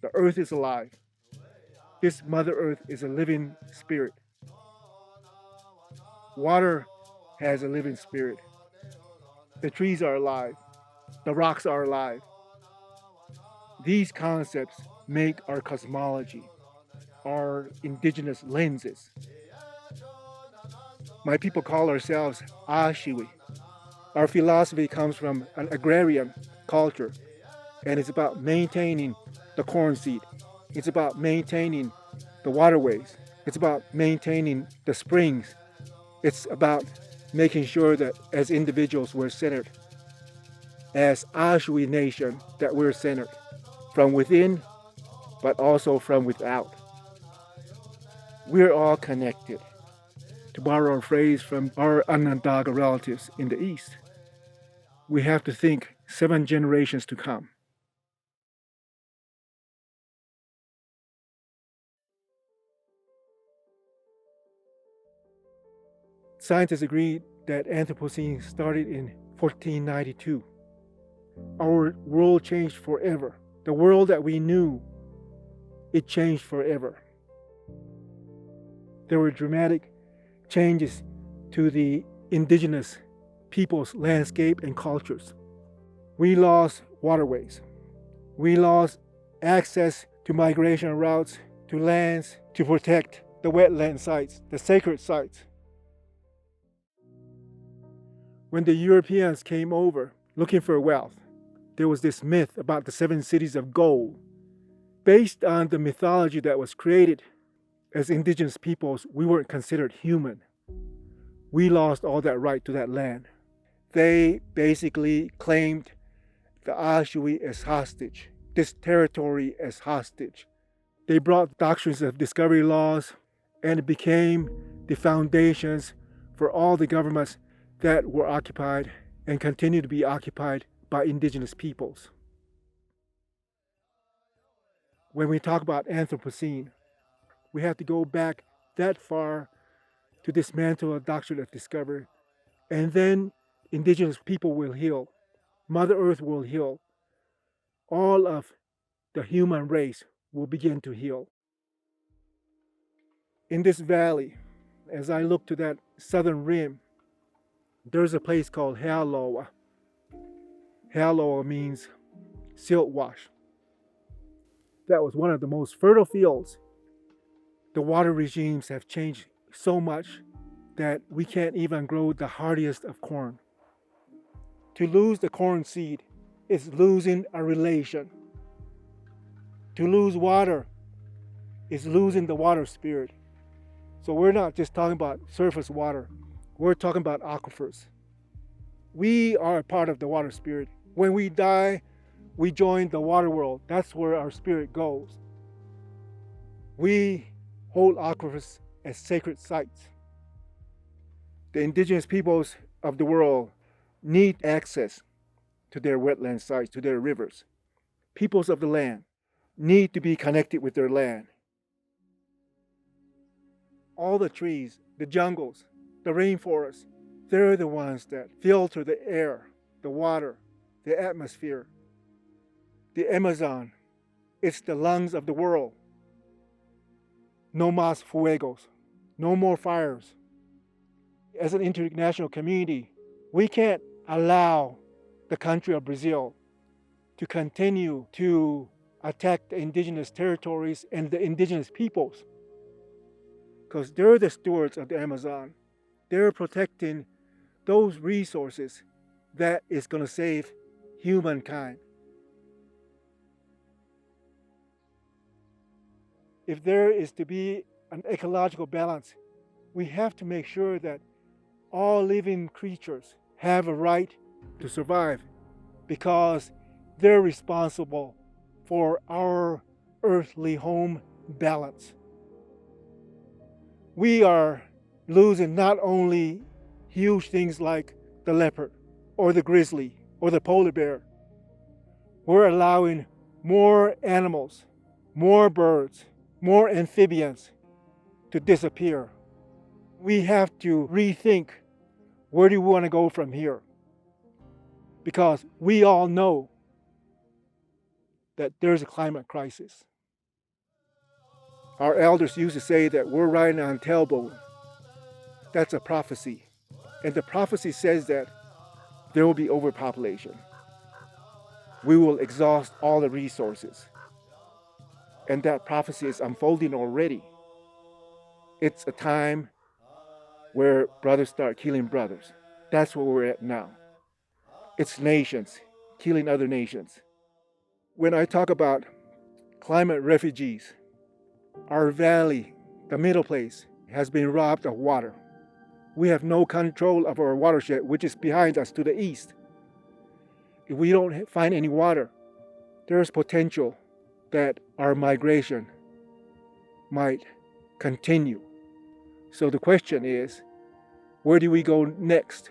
The earth is alive. This Mother Earth is a living spirit. Water has a living spirit. The trees are alive. The rocks are alive. These concepts make our cosmology, our indigenous lenses. My people call ourselves Ashiwi. Our philosophy comes from an agrarian culture, and it's about maintaining the corn seed. It's about maintaining the waterways. It's about maintaining the springs. It's about making sure that as individuals we're centered. As Ashiwi Nation, that we're centered from within, but also from without. We're all connected. To borrow a phrase from our Onondaga relatives in the East, we have to think 7 generations to come. Scientists agree that Anthropocene started in 1492. Our world changed forever. The world that we knew, it changed forever. There were dramatic changes to the indigenous people's landscape and cultures. We lost waterways. We lost access to migration routes, to lands, to protect the wetland sites, the sacred sites. When the Europeans came over looking for wealth, there was this myth about the 7 cities of gold. Based on the mythology that was created, as indigenous peoples, we weren't considered human. We lost all that right to that land. They basically claimed the Ashiwi as hostage, this territory as hostage. They brought doctrines of discovery laws, and it became the foundations for all the governments that were occupied and continue to be occupied by indigenous peoples. When we talk about Anthropocene, we have to go back that far to dismantle a doctrine of discovery, and then indigenous people will heal. Mother Earth will heal. All of the human race will begin to heal. In this valley, as I look to that southern rim, there's a place called Haloa. Haloa means silt wash. That was one of the most fertile fields. The water regimes have changed so much that we can't even grow the hardiest of corn. To lose the corn seed is losing a relation. To lose water is losing the water spirit. So we're not just talking about surface water. We're talking about aquifers. We are a part of the water spirit. When we die, we join the water world. That's where our spirit goes. We hold aquifers as sacred sites. The indigenous peoples of the world need access to their wetland sites, to their rivers. Peoples of the land need to be connected with their land. All the trees, the jungles, the rainforests, they're the ones that filter the air, the water, the atmosphere. The Amazon, it's the lungs of the world. No más fuegos, no more fires. As an international community, we can't allow the country of Brazil to continue to attack the indigenous territories and the indigenous peoples, because they're the stewards of the Amazon. They're protecting those resources that is going to save humankind. If there is to be an ecological balance, we have to make sure that all living creatures have a right to survive, because they're responsible for our earthly home balance. We are losing not only huge things like the leopard or the grizzly or the polar bear. We're allowing more animals, more birds, more amphibians to disappear. We have to rethink, where do we want to go from here? Because we all know that there's a climate crisis. Our elders used to say that we're riding on tailbone. That's a prophecy. And the prophecy says that there will be overpopulation. We will exhaust all the resources. And that prophecy is unfolding already. It's a time where brothers start killing brothers. That's where we're at now. It's nations killing other nations. When I talk about climate refugees, our valley, the middle place, has been robbed of water. We have no control of our watershed, which is behind us to the east. If we don't find any water, there's potential that our migration might continue. So the question is, where do we go next?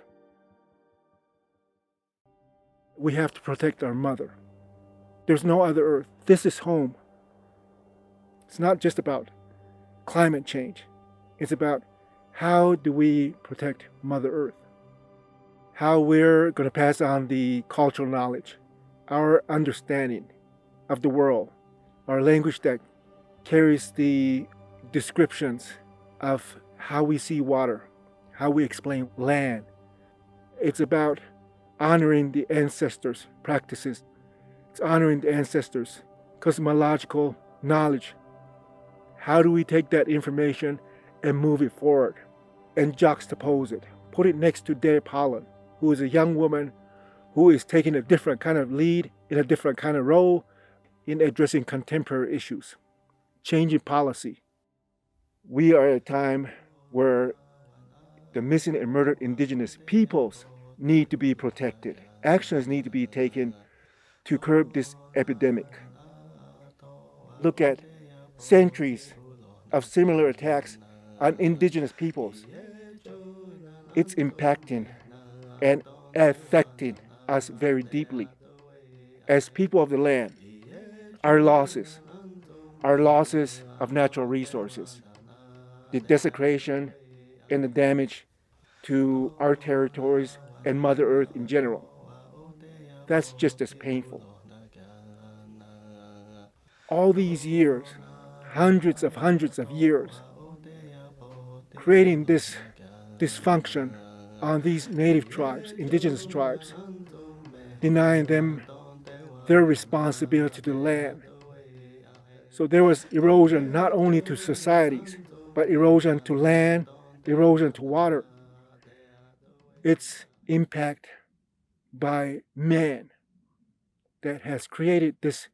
We have to protect our mother. There's no other earth. This is home. It's not just about climate change. It's about how do we protect Mother Earth? How we're going to pass on the cultural knowledge, our understanding of the world, our language that carries the descriptions of how we see water, how we explain land. It's about honoring the ancestors' practices. It's honoring the ancestors' cosmological knowledge. How do we take that information and move it forward and juxtapose it? Put it next to Dare Pollen, who is a young woman who is taking a different kind of lead in a different kind of role in addressing contemporary issues, changing policy. We are at a time where the missing and murdered indigenous peoples need to be protected. Actions need to be taken to curb this epidemic. Look at centuries of similar attacks on indigenous peoples. It's impacting and affecting us very deeply. As people of the land, our losses of natural resources, the desecration and the damage to our territories and Mother Earth in general, that's just as painful. All these years, hundreds of years, creating this dysfunction on these native tribes, indigenous tribes, denying them their responsibility to the land. So there was erosion not only to societies, but erosion to land, erosion to water. It's impact by man that has created this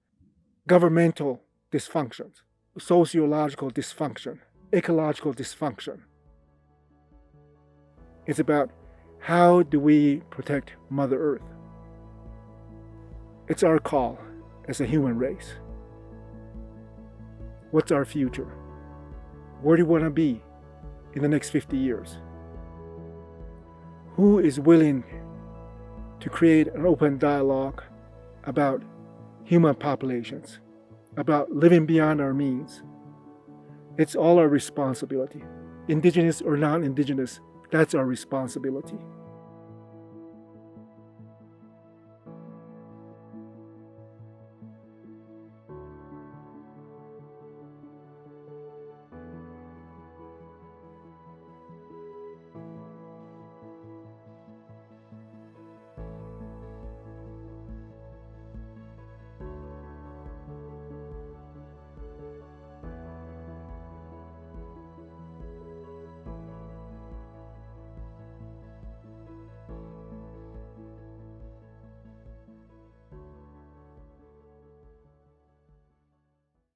governmental dysfunction, sociological dysfunction, ecological dysfunction. It's about how do we protect Mother Earth? It's our call as a human race. What's our future? Where do we want to be in the next 50 years? Who is willing to create an open dialogue about human populations, about living beyond our means? It's all our responsibility. Indigenous or non-Indigenous, that's our responsibility.